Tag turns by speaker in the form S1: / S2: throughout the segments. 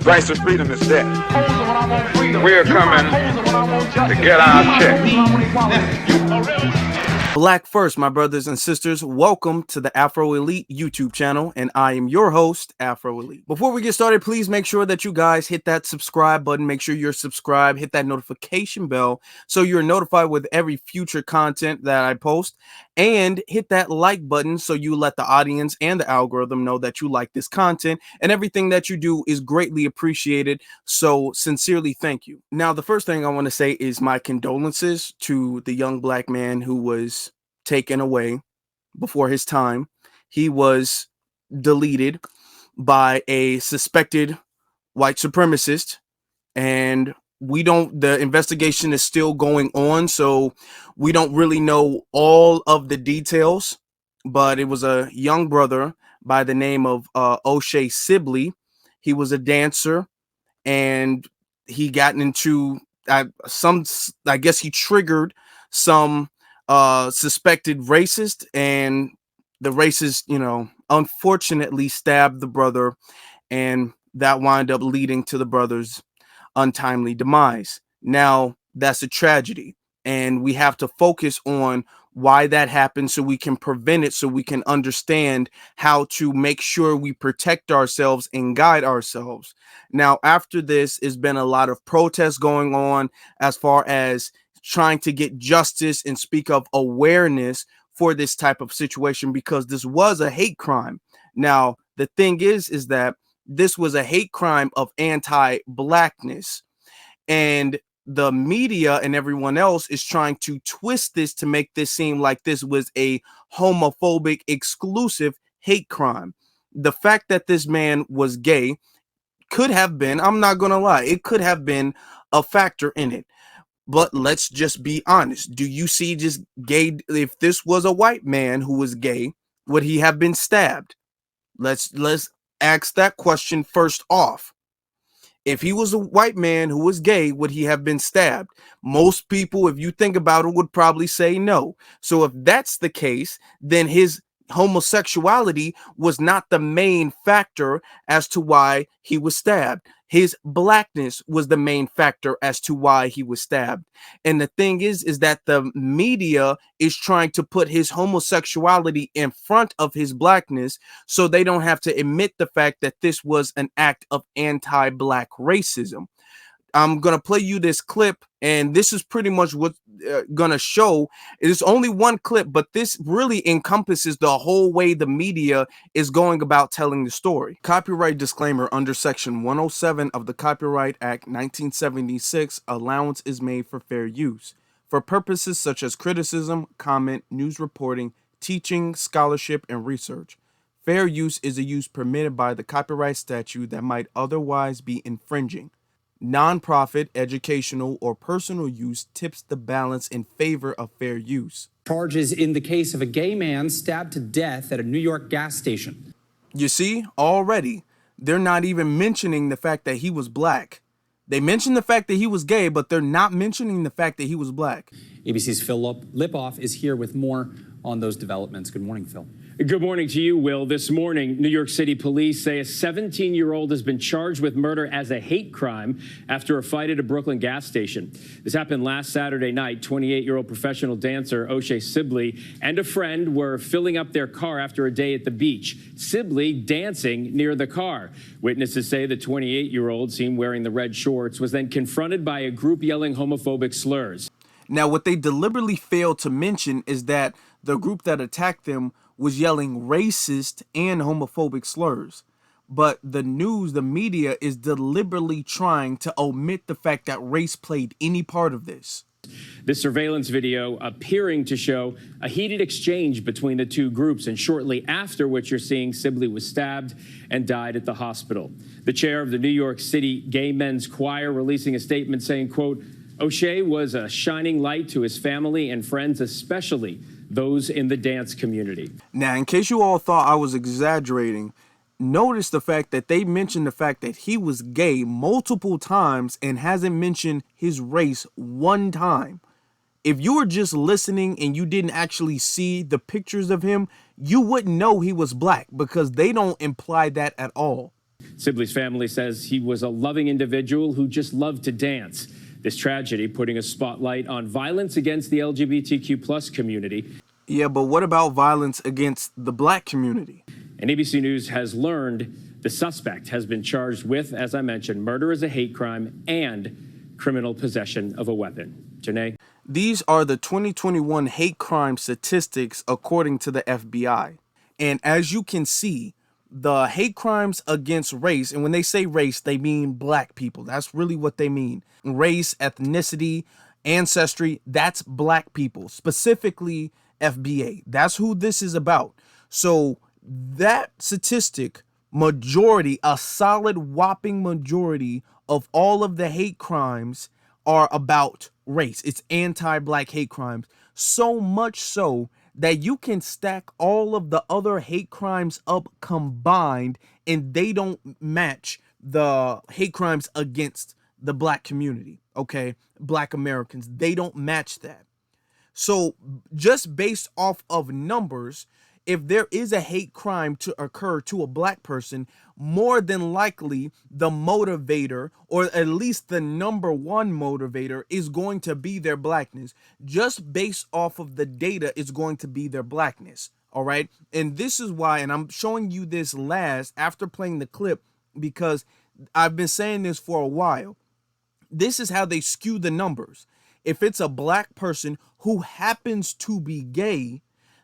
S1: Rights to freedom is dead. We're coming to get our check.
S2: Black first, my brothers and sisters. Welcome to the Afro Elite YouTube channel, and I am your host, Afro Elite. Before we get started, please make sure that you guys hit that subscribe button. Make sure you're subscribed, hit that notification bell so you're notified with every future content that I post, and hit that like button so you let the audience and the algorithm know that you like this content, and everything that you do is greatly appreciated. So sincerely, thank you. Now, the first thing I want to say is my condolences to the young black man who was taken away before his time. He was deleted by a suspected white supremacist, and the investigation is still going on, so we don't really know all of the details, but it was a young brother by the name of O'Shea Sibley. He was a dancer, and he got into I guess he triggered some suspected racist, and the racist, unfortunately stabbed the brother, and that wound up leading to the brother's untimely demise. Now, that's a tragedy, and we have to focus on why that happened so we can prevent it, so we can understand how to make sure we protect ourselves and guide ourselves. Now, after this, there's been a lot of protests going on as far as trying to get justice and speak of awareness for this type of situation, because this was a hate crime. Now, the thing is that this was a hate crime of anti-blackness, and the media and everyone else is trying to twist this to make this seem like this was a homophobic, exclusive hate crime. The fact that this man was gay could have been, I'm not gonna lie, it could have been a factor in it. But let's just be honest. Do you see just gay? If this was a white man who was gay, would he have been stabbed? Let's ask that question first off. If he was a white man who was gay, would he have been stabbed? Most people, if you think about it, would probably say no. So if that's the case, then his homosexuality was not the main factor as to why he was stabbed. His blackness was the main factor as to why he was stabbed. And the thing is that the media is trying to put his homosexuality in front of his blackness so they don't have to admit the fact that this was an act of anti-black racism. I'm going to play you this clip, and this is pretty much what's going to show. It's only one clip, but this really encompasses the whole way the media is going about telling the story. Copyright disclaimer: under Section 107 of the Copyright Act 1976, allowance is made for fair use for purposes such as criticism, comment, news reporting, teaching, scholarship, and research. Fair use is a use permitted by the copyright statute that might otherwise be infringing. Non-profit, educational, or personal use tips the balance in favor of fair use.
S3: Charges in the case of a gay man stabbed to death at a New York gas station.
S2: You see, already, they're not even mentioning the fact that he was black. They mention the fact that he was gay, but they're not mentioning the fact that he was black.
S3: ABC's Phil Lipoff is here with more on those developments. Good morning, Phil.
S4: Good morning to you, Will. This morning, New York City police say a 17-year-old has been charged with murder as a hate crime after a fight at a Brooklyn gas station. This happened last Saturday night. 28-year-old professional dancer O'Shea Sibley and a friend were filling up their car after a day at the beach. Sibley dancing near the car. Witnesses say the 28-year-old, seen wearing the red shorts, was then confronted by a group yelling homophobic slurs.
S2: Now, what they deliberately failed to mention is that the group that attacked them was yelling racist and homophobic slurs. But the media is deliberately trying to omit the fact that race played any part of this.
S4: This surveillance video appearing to show a heated exchange between the two groups, and shortly after what you're seeing, Sibley was stabbed and died at the hospital. The chair of the New York City Gay Men's Choir releasing a statement saying, quote, O'Shea was a shining light to his family and friends, especially those in the dance community.
S2: Now, in case you all thought I was exaggerating, notice the fact that they mentioned the fact that he was gay multiple times and hasn't mentioned his race one time. If you were just listening and you didn't actually see the pictures of him, you wouldn't know he was black because they don't imply that at all.
S4: Sibley's family says he was a loving individual who just loved to dance. This tragedy putting a spotlight on violence against the LGBTQ plus community.
S2: Yeah, but what about violence against the black community?
S4: And ABC News has learned the suspect has been charged with, as I mentioned, murder as a hate crime and criminal possession of a weapon. Janae?
S2: These are the 2021 hate crime statistics according to the FBI. And as you can see, the hate crimes against race, and when they say race, they mean black people. That's really what they mean. Race, ethnicity, ancestry, that's black people, specifically FBA. That's who this is about. So that statistic, majority, a solid whopping majority of all of the hate crimes are about race. It's anti-black hate crimes. So much so that you can stack all of the other hate crimes up combined and they don't match the hate crimes against the black community, okay? Black Americans, they don't match that. So just based off of numbers, if there is a hate crime to occur to a black person, more than likely the motivator, or at least the number one motivator, is going to be their blackness. Just based off of the data, it's going to be their blackness. All right. And this is why, and I'm showing you this last after playing the clip, because I've been saying this for a while. This is how they skew the numbers. If it's a black person who happens to be gay,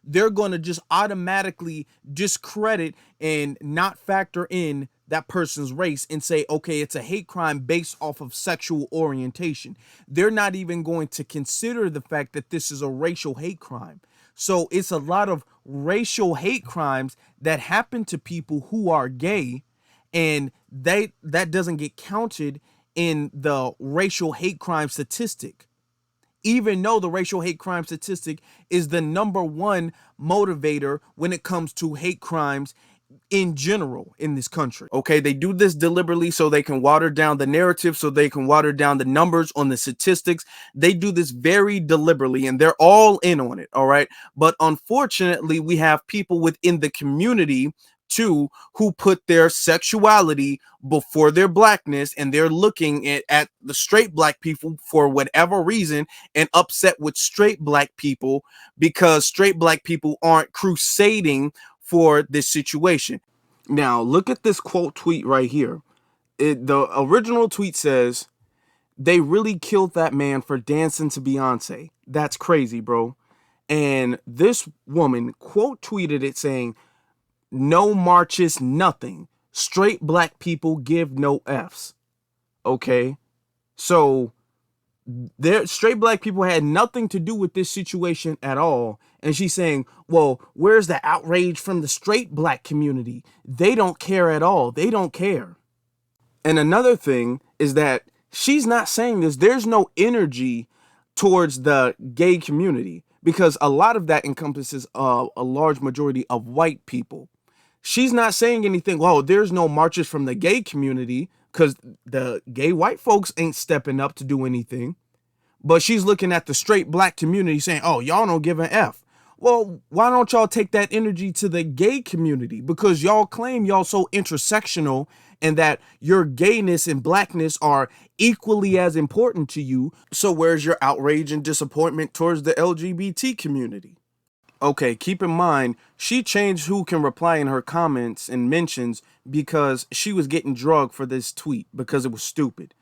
S2: they're going to just automatically discredit and not factor in that person's race and say, okay, it's a hate crime based off of sexual orientation. They're not even going to consider the fact that this is a racial hate crime. So it's a lot of racial hate crimes that happen to people who are gay, and that doesn't get counted in the racial hate crime statistic. Even though the racial hate crime statistic is the number one motivator when it comes to hate crimes in general in this country. Okay, they do this deliberately so they can water down the narrative, so they can water down the numbers on the statistics. They do this very deliberately and they're all in on it. All right. But unfortunately, we have people within the community too who put their sexuality before their blackness, and they're looking at the straight black people for whatever reason and upset with straight black people because straight black people aren't crusading for this situation. Now look at this quote tweet right here. The original tweet says, "They really killed that man for dancing to Beyonce. That's crazy, bro." And this woman quote tweeted it saying, "No marches, nothing. Straight black people give no Fs." Okay. So straight black people had nothing to do with this situation at all. And she's saying, well, where's the outrage from the straight black community? They don't care at all. They don't care. And another thing is that she's not saying this. There's no energy towards the gay community because a lot of that encompasses a large majority of white people. She's not saying anything, well, there's no marches from the gay community because the gay white folks ain't stepping up to do anything. But she's looking at the straight black community saying, oh, y'all don't give an F. Well, why don't y'all take that energy to the gay community? Because y'all claim y'all so intersectional and that your gayness and blackness are equally as important to you. So where's your outrage and disappointment towards the LGBT community? Okay, keep in mind, she changed who can reply in her comments and mentions because she was getting drugged for this tweet because it was stupid.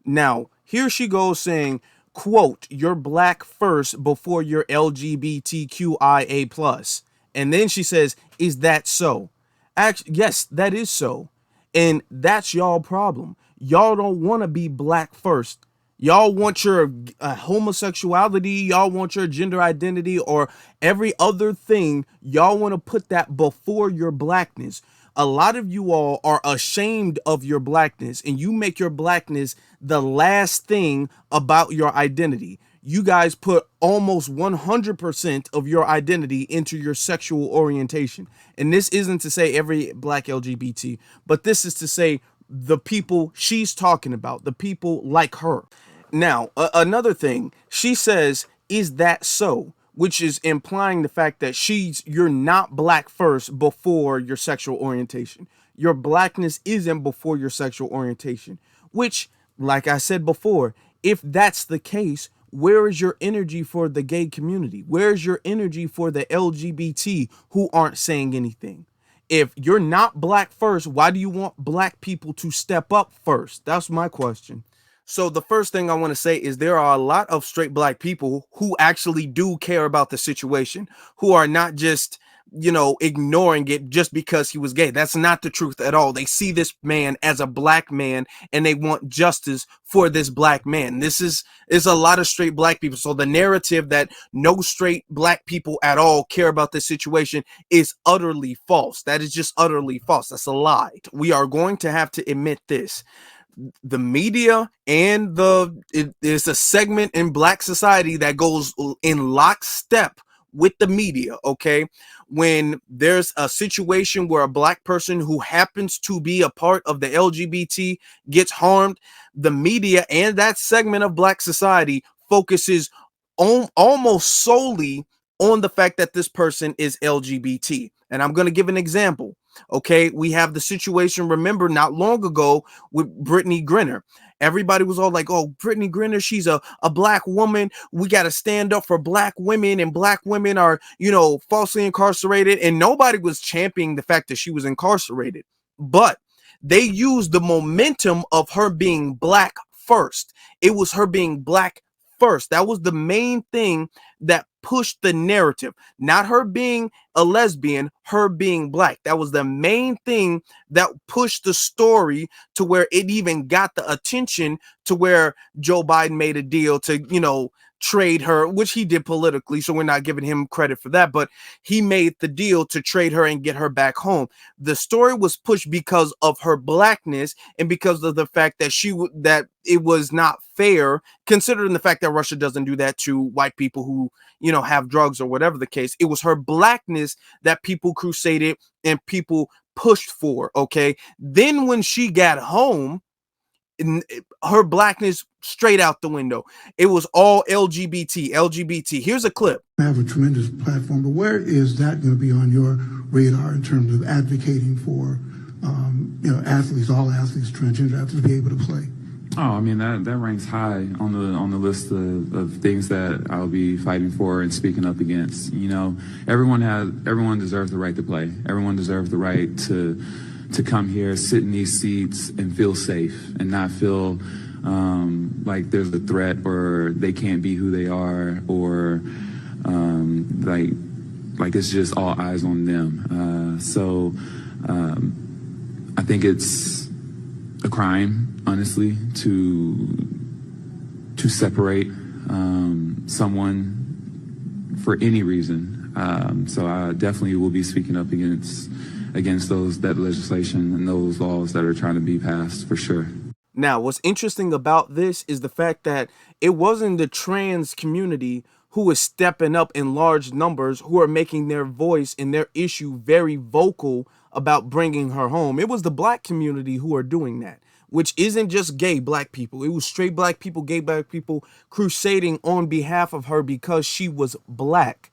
S2: Now, here she goes saying, quote, "You're black first before you're LGBTQIA plus." And then she says, "Is that so?" Actually, yes, that is so. And that's y'all problem. Y'all don't want to be black first. Y'all want your homosexuality, y'all want your gender identity or every other thing. Y'all want to put that before your blackness. A lot of you all are ashamed of your blackness and you make your blackness the last thing about your identity. You guys put almost 100% of your identity into your sexual orientation. And this isn't to say every black LGBT, but this is to say the people she's talking about, the people like her. Now, another thing, she says, "Is that so?" Which is implying the fact that you're not black first before your sexual orientation. your blackness isn't before your sexual orientation, which, like I said before, if that's the case, where is your energy for the gay community? Where's your energy for the LGBT who aren't saying anything? If you're not black first, why do you want black people to step up first? That's my question. So the first thing I want to say is there are a lot of straight black people who actually do care about the situation, who are not just, ignoring it just because he was gay. That's not the truth at all. They see this man as a black man and they want justice for this black man. This is a lot of straight black people. So the narrative that no straight black people at all care about this situation is utterly false. That is just utterly false. That's a lie. We are going to have to admit this. The media and it is a segment in black society that goes in lockstep with the media. Okay, when there's a situation where a black person who happens to be a part of the LGBT gets harmed, the media and that segment of black society focuses on almost solely on the fact that this person is LGBT. And I'm going to give an example. Okay, we have the situation, remember, not long ago with Brittany Griner. Everybody was all like, oh, Brittany Griner, she's a black woman. We got to stand up for black women, and black women are, falsely incarcerated. And nobody was championing the fact that she was incarcerated. But they used the momentum of her being black first. It was her being black first. That was the main thing that pushed the narrative, not her being a lesbian, her being black. That was the main thing that pushed the story to where it even got the attention to where Joe Biden made a deal to, trade her, which he did politically. So we're not giving him credit for that, but he made the deal to trade her and get her back home. The story was pushed because of her blackness and because of the fact that that it was not fair, considering the fact that Russia doesn't do that to white people who, have drugs or whatever the case. It was her blackness that people crusaded and people pushed for. Okay. Then when she got home, her blackness straight out the window. It was all LGBT. Here's a clip.
S5: I have a tremendous platform, but where is that going to be on your radar in terms of advocating for, athletes, all athletes, transgender athletes to be able to play?
S6: Oh, I mean, that ranks high on the list of things that I'll be fighting for and speaking up against. Everyone deserves the right to play. Everyone deserves the right to come here, sit in these seats, and feel safe and not feel like there's a threat or they can't be who they are or like it's just all eyes on them. So I think it's a crime, honestly, to separate someone for any reason. So I definitely will be speaking up against that legislation and those laws that are trying to be passed, for sure.
S2: Now, what's interesting about this is the fact that it wasn't the trans community who is stepping up in large numbers, who are making their voice and their issue very vocal about bringing her home. It was the black community who are doing that, which isn't just gay black people. It was straight black people, gay black people crusading on behalf of her because she was black.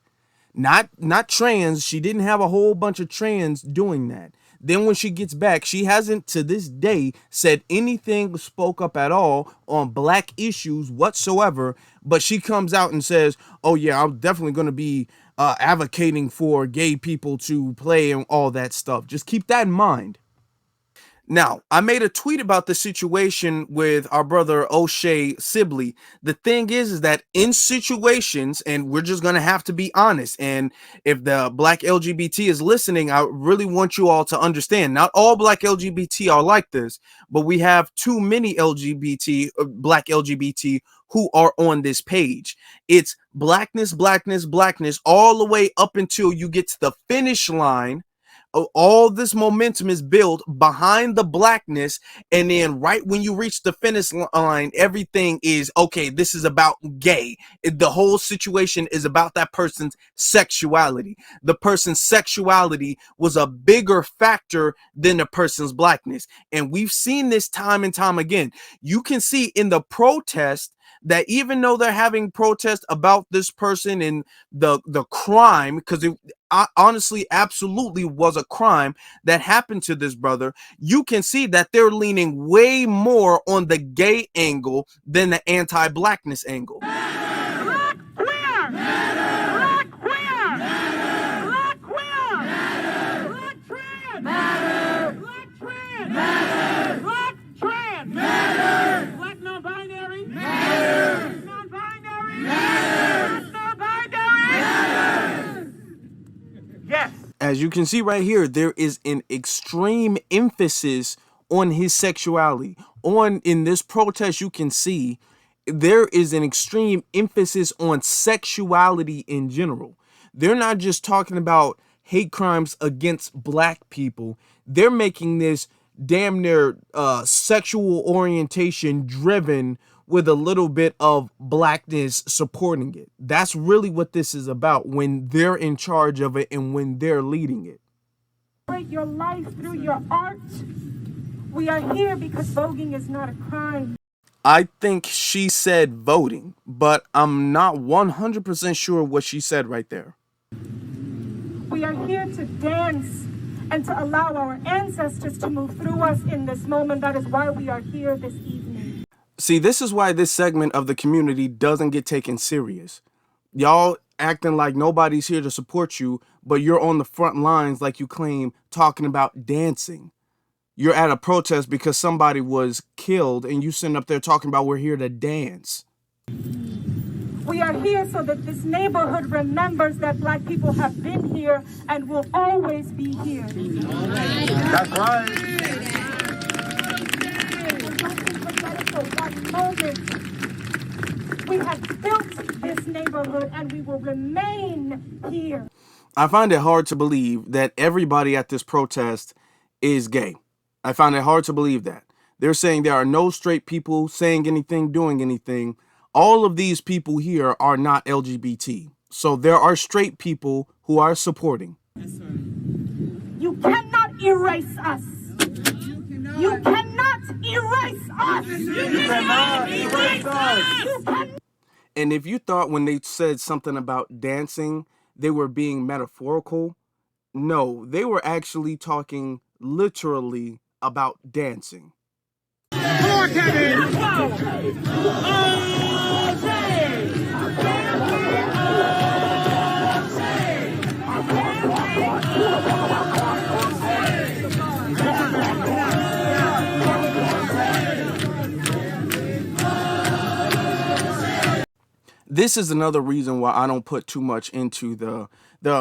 S2: Not trans. She didn't have a whole bunch of trans doing that. Then when she gets back, she hasn't to this day said anything, spoke up at all on black issues whatsoever. But she comes out and says, oh yeah, I'm definitely going to be advocating for gay people to play and all that stuff. Just keep that in mind. Now, I made a tweet about the situation with our brother O'Shea Sibley. The thing is that in situations, and we're just going to have to be honest, and if the black LGBT is listening, I really want you all to understand, not all black LGBT are like this, but we have too many black LGBT who are on this page. It's blackness, blackness, blackness, all the way up until you get to the finish line. All this momentum is built behind the blackness, and then right when you reach the finish line, everything is okay. This is about gay. The whole situation is about that person's sexuality. The person's sexuality was a bigger factor than the person's blackness, and we've seen this time and time again. You can see in the protest that even though they're having protests about this person and the crime, because it honestly absolutely was a crime that happened to this brother, you can see that they're leaning way more on the gay angle than the anti-blackness angle.
S7: Black queer! Black queer! Black queer! Black trans! Black trans! Black trans! Black non-binary! Non-binary! Non-binary! Yes!
S2: As you can see right here, there is an extreme emphasis on his sexuality. In this protest, you can see there is an extreme emphasis on sexuality in general. They're not just talking about hate crimes against black people. They're making this damn near sexual orientation driven with a little bit of blackness supporting it. That's really what this is about when they're in charge of it and when they're leading it.
S7: Your life through your art. We are here because voguing is not a crime.
S2: I think she said voting, but I'm not 100% sure what she said right there.
S7: We are here to dance and to allow our ancestors to move through us in this moment. That is why we are here this evening.
S2: See, this is why this segment of the community doesn't get taken serious. Y'all acting like nobody's here to support you, but you're on the front lines like you claim, talking about dancing. You're at a protest because somebody was killed and you sitting up there talking about we're here to dance.
S7: We are here so that this neighborhood remembers that black people have been here and will always be here.
S1: That's right.
S7: One moment. We have built this neighborhood and we will remain here.
S2: I find it hard to believe that everybody at this protest is gay. I find it hard to believe that. They're saying there are no straight people saying anything, doing anything. All of these people here are not LGBT. So there are straight people who are supporting.
S7: You cannot erase us. You cannot erase us. You cannot erase us.
S2: And if you thought when they said something about dancing, they were being metaphorical, no, they were actually talking literally about dancing.
S7: Come on, Kevin.
S2: This is another reason why I don't put too much into the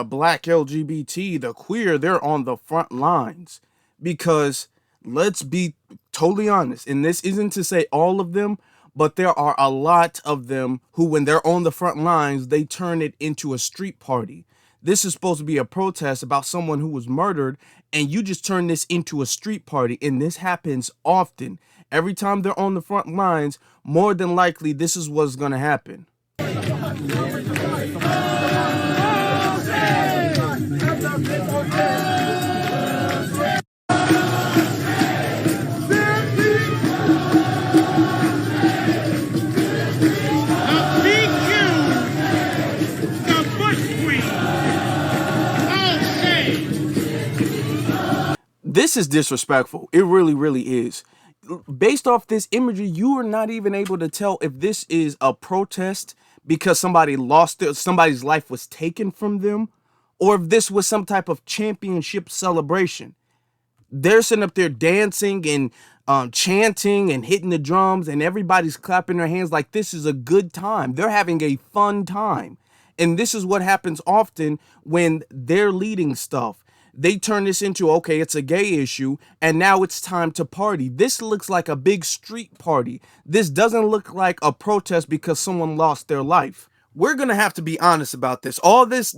S2: black LGBT, the queer. They're on the front lines because let's be totally honest. And this isn't to say all of them, but there are a lot of them who, when they're on the front lines, they turn it into a street party. This is supposed to be a protest about someone who was murdered, and you just turn this into a street party. And this happens often. Every time they're on the front lines, more than likely, this is what's going to happen. This is disrespectful. It really, really is. Based off this imagery, you are not even able to tell if this is a protest because somebody somebody's life was taken from them, or if this was some type of championship celebration. They're sitting up there dancing and chanting and hitting the drums, and everybody's clapping their hands like this is a good time. They're having a fun time. And this is what happens often when they're leading stuff. They turn this into, okay, it's a gay issue, and now it's time to party. This looks like a big street party. This doesn't look like a protest because someone lost their life. We're going to have to be honest about this. All this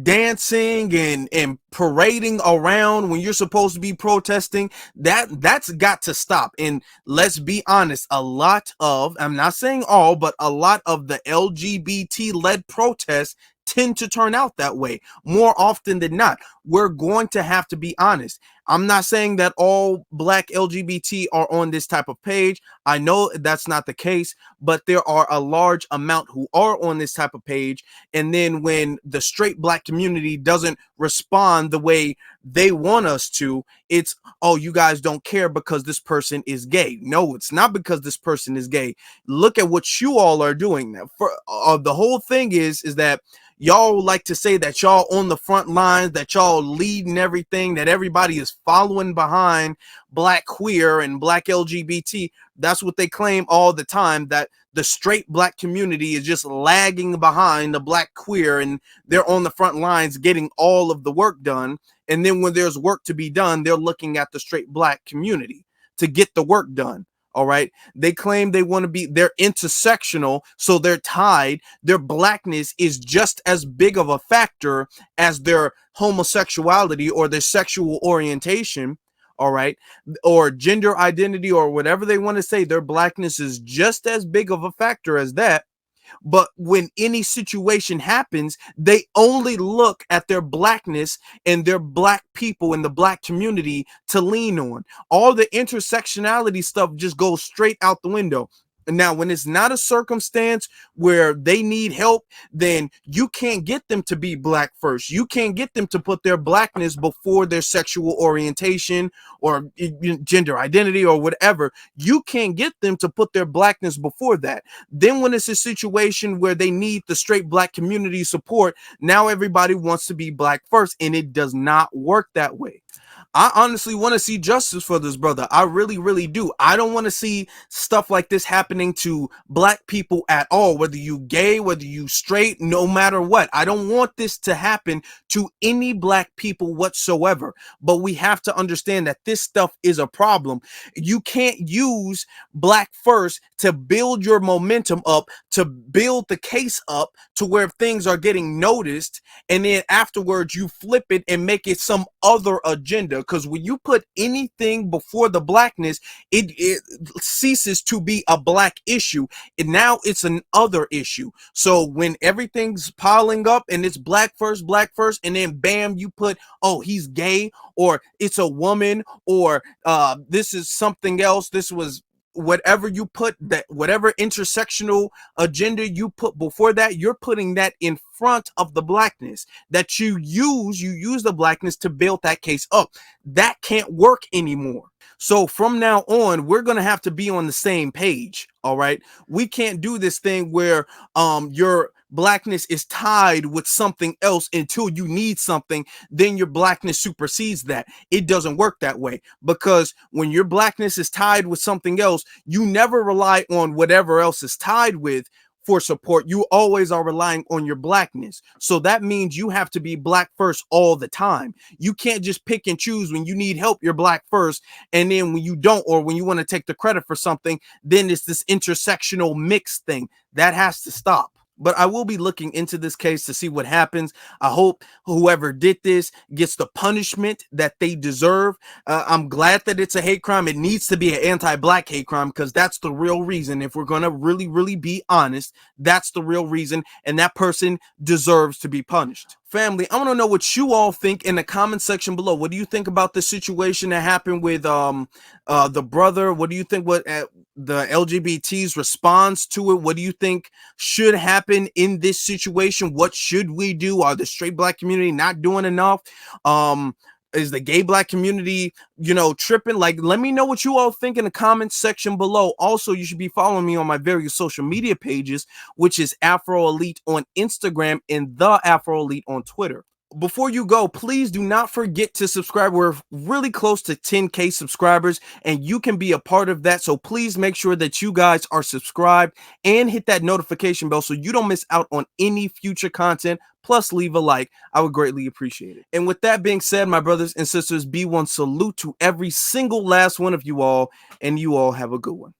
S2: dancing and parading around when you're supposed to be protesting, that's got to stop. And let's be honest, a lot of, I'm not saying all, but a lot of the LGBT-led protests tend to turn out that way more often than not. We're going to have to be honest. I'm not saying that all Black LGBT are on this type of page. I know that's not the case, but there are a large amount who are on this type of page. And then when the straight Black community doesn't respond the way they want us to, it's, oh, you guys don't care because this person is gay. No, it's not because this person is gay. Look at what you all are doing. The whole thing is that y'all like to say that y'all on the front lines, that y'all leading everything, that everybody is following behind Black queer and Black LGBT. That's what they claim all the time, that the straight Black community is just lagging behind the Black queer and they're on the front lines getting all of the work done. And then when there's work to be done, they're looking at the straight Black community to get the work done. All right. They claim they want to be, they're intersectional, so they're tied. Their Blackness is just as big of a factor as their homosexuality or their sexual orientation. All right. Or gender identity or whatever they want to say. Their Blackness is just as big of a factor as that. But when any situation happens, they only look at their Blackness and their Black people in the Black community to lean on. All the intersectionality stuff just goes straight out the window. And now, when it's not a circumstance where they need help, then you can't get them to be Black first. You can't get them to put their Blackness before their sexual orientation or gender identity or whatever. You can't get them to put their Blackness before that. Then when it's a situation where they need the straight Black community support, now everybody wants to be Black first, and it does not work that way. I honestly want to see justice for this brother. I really, really do. I don't want to see stuff like this happening to Black people at all, whether you gay, whether you straight, no matter what. I don't want this to happen to any Black people whatsoever. But we have to understand that this stuff is a problem. You can't use Black first to build your momentum up, to build the case up to where things are getting noticed, and then afterwards you flip it and make it some other agenda. Because when you put anything before the Blackness, it ceases to be a Black issue, and now it's an other issue. So when everything's piling up and it's Black first, and then bam, you put, oh, he's gay, or it's a woman, or this is something else, this was whatever you put, that whatever intersectional agenda you put before that, you're putting that in front of the Blackness that you use the Blackness to build that case up. That can't work anymore. So from now on, we're going to have to be on the same page. All right. We can't do this thing where your Blackness is tied with something else until you need something, then your Blackness supersedes that. It doesn't work that way, because when your Blackness is tied with something else, you never rely on whatever else is tied with for support. You always are relying on your Blackness. So that means you have to be Black first all the time. You can't just pick and choose. When you need help, you're Black first, and then when you don't, or when you want to take the credit for something, then it's this intersectional mix thing. That has to stop. But I will be looking into this case to see what happens. I hope whoever did this gets the punishment that they deserve. I'm glad that it's a hate crime. It needs to be an anti-Black hate crime, because that's the real reason. If we're going to really, really be honest, that's the real reason. And that person deserves to be punished. Family, I want to know what you all think in the comment section below. What do you think about the situation that happened with the brother? What do you think the LGBT's response to it? What do you think should happen in this situation? What should we do? Are the straight Black community not doing enough? Is the gay Black community, tripping? Like, let me know what you all think in the comment section below. Also, you should be following me on my various social media pages, which is Afro Elite on Instagram and the Afro Elite on Twitter. Before you go, please do not forget to subscribe. We're really close to 10K subscribers, and you can be a part of that. So please make sure that you guys are subscribed and hit that notification bell so you don't miss out on any future content. Plus, leave a like. I would greatly appreciate it. And with that being said, my brothers and sisters, be one salute to every single last one of you all, and you all have a good one.